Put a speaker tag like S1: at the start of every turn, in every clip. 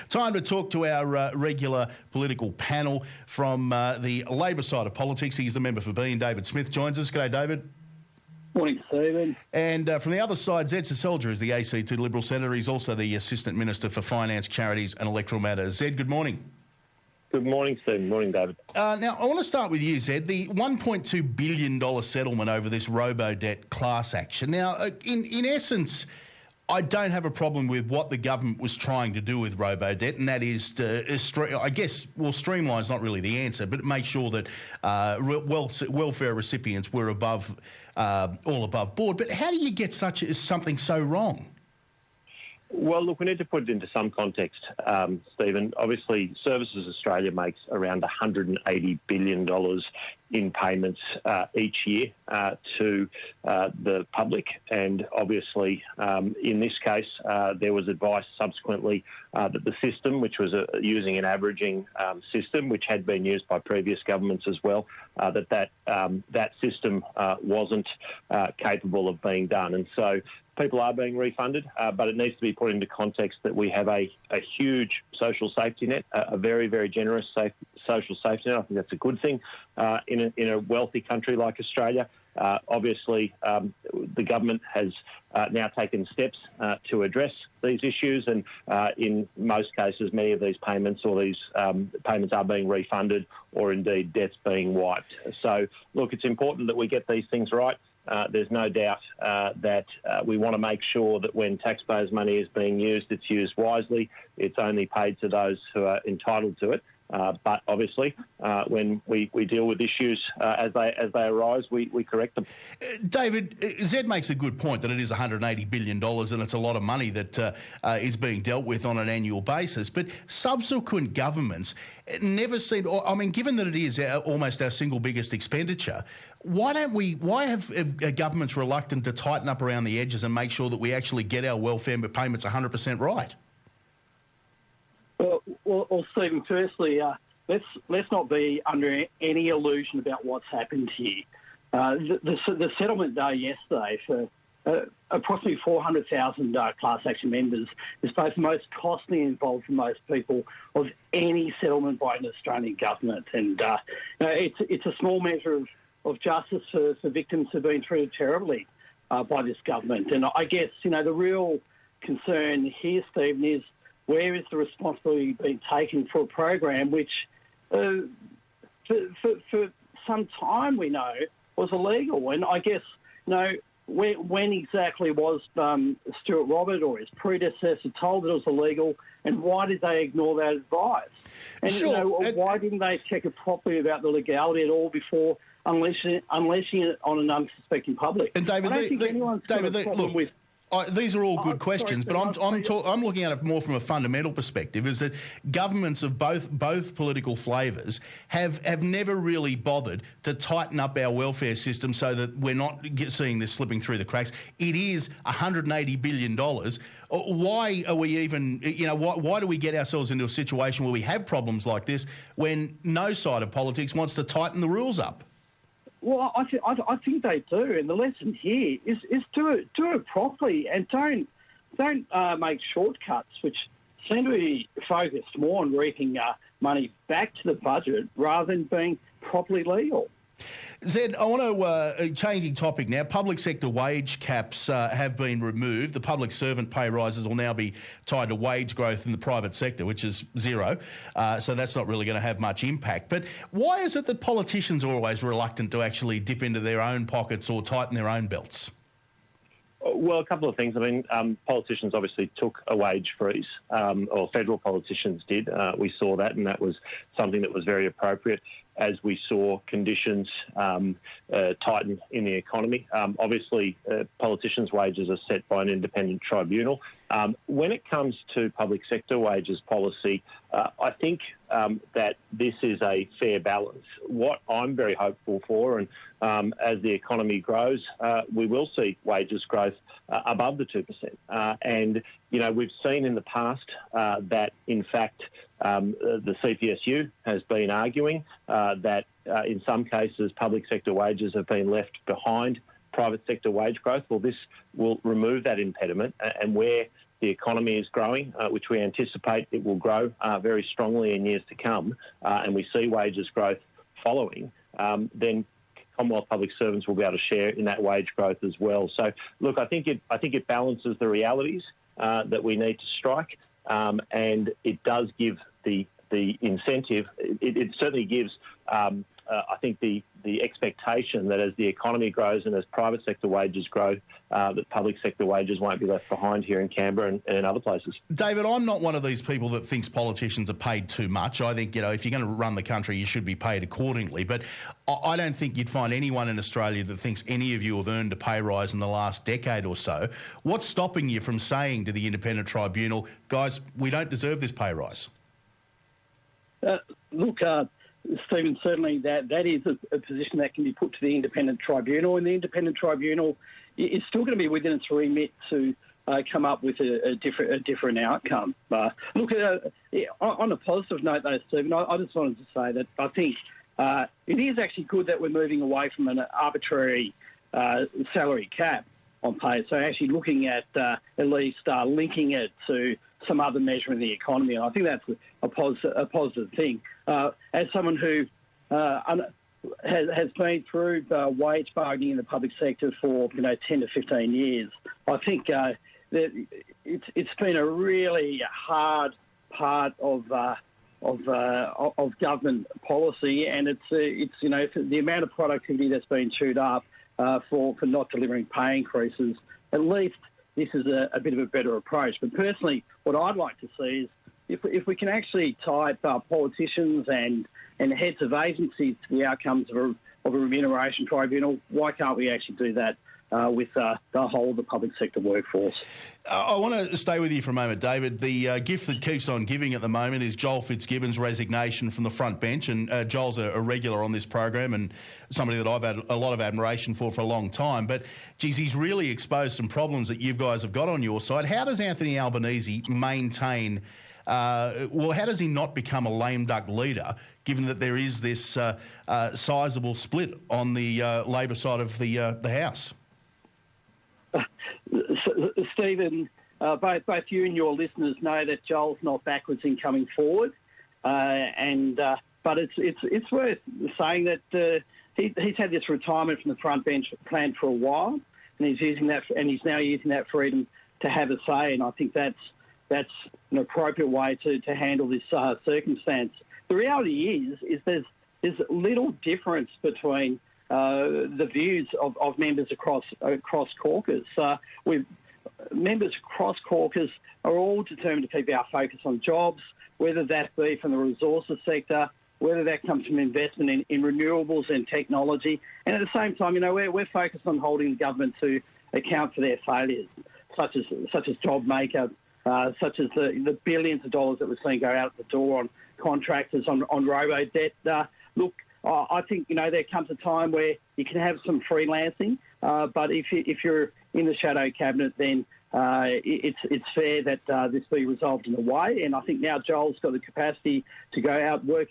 S1: Time to talk to our regular political panel from the Labor side of politics. He's the member for Bean. David Smith joins us. G'day, David.
S2: Morning, Stephen.
S1: And from the other side, Zed Seselja is the ACT Liberal Senator. He's also the Assistant Minister for Finance, Charities and Electoral Matters. Zed, good morning.
S3: Good morning, Stephen. Morning, David.
S1: Now, I want to start with you, Zed. The $1.2 billion settlement over this Robodebt class action. Now, in essence, I don't have a problem with what the government was trying to do with Robodebt, and that is to, streamline is not really the answer, but make sure that welfare recipients were all above board. But how do you get something so wrong?
S3: Well, look, we need to put it into some context, Stephen. Obviously, Services Australia makes around $180 billion in payments each year to the public. And obviously, in this case, there was advice subsequently that the system, which was using an averaging system, which had been used by previous governments as well, that system wasn't capable of being done. And so people are being refunded, but it needs to be put into context that we have a huge social safety net, a very, very generous social safety net. I think that's a good thing in a wealthy country like Australia. Obviously, the government has now taken steps to address these issues, and in most cases, many of these payments payments are being refunded, or indeed debts being wiped. So, look, it's important that we get these things right. There's no doubt that we want to make sure that when taxpayers' money is being used, it's used wisely. It's only paid to those who are entitled to it. But obviously, when we deal with issues as they arise, we correct them.
S1: David, Zed makes a good point that it is $180 billion and it's a lot of money that is being dealt with on an annual basis. But subsequent governments never seem, given that it is almost our single biggest expenditure, why have governments reluctant to tighten up around the edges and make sure that we actually get our welfare payments 100% right?
S2: Well, Stephen, firstly, let's not be under any illusion about what's happened here. The settlement day yesterday for approximately 400,000 class action members is both the most costly involved for most people of any settlement by an Australian government, and it's a small measure of justice for victims who've been treated terribly by this government. And I guess the real concern here, Stephen, is where is the responsibility being taken for a program which, for some time we know, was illegal? And I guess, when exactly was Stuart Robert or his predecessor told that it was illegal, and why did they ignore that advice? And why didn't they check it properly about the legality at all before unleashing it on an unsuspecting public?
S1: And David,
S2: I don't think anyone's got a problem with.
S1: These are all good questions, but I'm looking at it more from a fundamental perspective, is that governments of both political flavours have never really bothered to tighten up our welfare system so that we're not seeing this slipping through the cracks. It is $180 billion. Why are we even, why do we get ourselves into a situation where we have problems like this when no side of politics wants to tighten the rules up?
S2: Well, I think they do, and the lesson here is do it properly, and don't make shortcuts which seem to be focused more on reaping money back to the budget rather than being properly legal.
S1: Zed, I want to changing topic now. Public sector wage caps have been removed. The public servant pay rises will now be tied to wage growth in the private sector, which is zero. So that's not really going to have much impact. But why is it that politicians are always reluctant to actually dip into their own pockets or tighten their own belts?
S3: Well, a couple of things. Politicians obviously took a wage freeze, or federal politicians did. We saw that, and that was something that was very appropriate as we saw conditions tighten in the economy. Obviously, politicians' wages are set by an independent tribunal. When it comes to public sector wages policy, I think that this is a fair balance. What I'm very hopeful for, and as the economy grows, we will see wages growth above the 2%. And, we've seen in the past that, in fact, the CPSU has been arguing that in some cases public sector wages have been left behind private sector wage growth. Well, this will remove that impediment, and where the economy is growing, which we anticipate it will grow very strongly in years to come, and we see wages growth following, then Commonwealth public servants will be able to share in that wage growth as well. So, look, I think it balances the realities that we need to strike, and it does give the incentive. It certainly gives, I think, the expectation that as the economy grows and as private sector wages grow, that public sector wages won't be left behind here in Canberra and in other places.
S1: David, I'm not one of these people that thinks politicians are paid too much. I think, if you're going to run the country, you should be paid accordingly. But I don't think you'd find anyone in Australia that thinks any of you have earned a pay rise in the last decade or so. What's stopping you from saying to the Independent Tribunal, guys, we don't deserve this pay rise?
S2: Look, Stephen, certainly that is a position that can be put to the Independent Tribunal, and the Independent Tribunal is still going to be within its remit to come up with a different outcome. Look, on a positive note, though, Stephen, I just wanted to say that I think it is actually good that we're moving away from an arbitrary salary cap on pay. So actually looking at least linking it to some other measure in the economy. And I think that's a positive thing. As someone who has been through wage bargaining in the public sector for 10 to 15 years, I think that it's been a really hard part of government policy, and it's the amount of productivity that's been chewed up for not delivering pay increases. At least this is a bit of a better approach. But personally, what I'd like to see is if we can actually tie politicians and heads of agencies to the outcomes of a remuneration tribunal, why can't we actually do that with the whole of the public sector workforce?
S1: I want to stay with you for a moment, David. The gift that keeps on giving at the moment is Joel Fitzgibbon's resignation from the front bench. And Joel's a regular on this program and somebody that I've had a lot of admiration for a long time. But, geez, he's really exposed some problems that you guys have got on your side. How does Anthony Albanese maintain... how does he not become a lame duck leader, given that there is this sizable split on the Labor side of the House?
S2: Stephen, both you and your listeners know that Joel's not backwards in coming forward, but it's worth saying that he's had this retirement from the front bench planned for a while, and he's now using that freedom to have a say, and I think that's an appropriate way to handle this circumstance. The reality is there's little difference between the views of members across caucus. Members across caucus are all determined to keep our focus on jobs, whether that be from the resources sector, whether that comes from investment in renewables and technology. And at the same time, we're focused on holding the government to account for their failures, such as JobMaker, such as the billions of dollars that we're seeing go out the door on contractors, on Robodebt. Look, I think, there comes a time where you can have some freelancing, but if you're in the shadow cabinet, then it's fair that this be resolved in a way. And I think now Joel's got the capacity to go out, work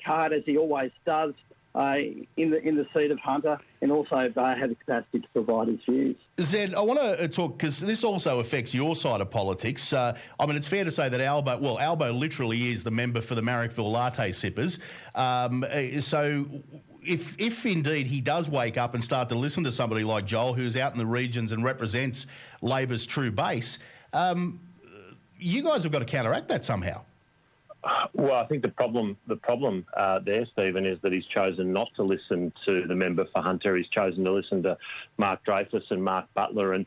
S2: hard as he always does in the seat of Hunter, and also have the capacity to provide his views.
S1: Zed, I want to talk, because this also affects your side of politics. It's fair to say that Albo literally is the member for the Marrickville Latte Sippers. So if indeed he does wake up and start to listen to somebody like Joel, who's out in the regions and represents Labor's true base, you guys have got to counteract that somehow.
S3: Well, I think the problem there, Stephen, is that he's chosen not to listen to the member for Hunter. He's chosen to listen to Mark Dreyfus and Mark Butler and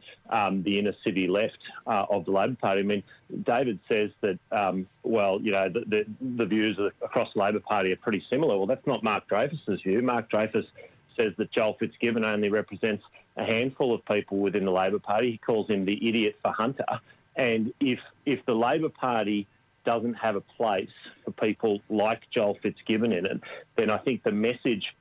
S3: the inner city left of the Labor Party. I mean, David says that, the views across the Labor Party are pretty similar. Well, that's not Mark Dreyfus's view. Mark Dreyfus says that Joel Fitzgibbon only represents a handful of people within the Labor Party. He calls him the idiot for Hunter. And if the Labor Party doesn't have a place for people like Joel Fitzgibbon in it, then I think the message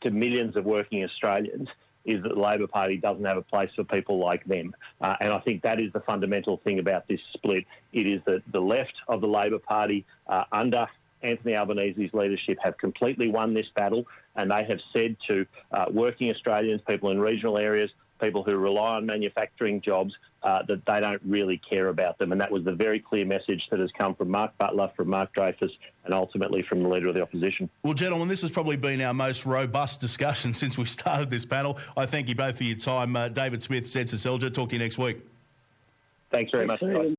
S3: to millions of working Australians is that the Labor Party doesn't have a place for people like them. And I think that is the fundamental thing about this split. It is that the left of the Labor Party under Anthony Albanese's leadership have completely won this battle, and they have said to working Australians, people in regional areas, people who rely on manufacturing jobs, that they don't really care about them. And that was the very clear message that has come from Mark Butler, from Mark Dreyfus, and ultimately from the Leader of the Opposition.
S1: Well, gentlemen, this has probably been our most robust discussion since we started this panel. I thank you both for your time. David Smith, Seselja. Talk to you next week.
S3: Thanks very much, guys.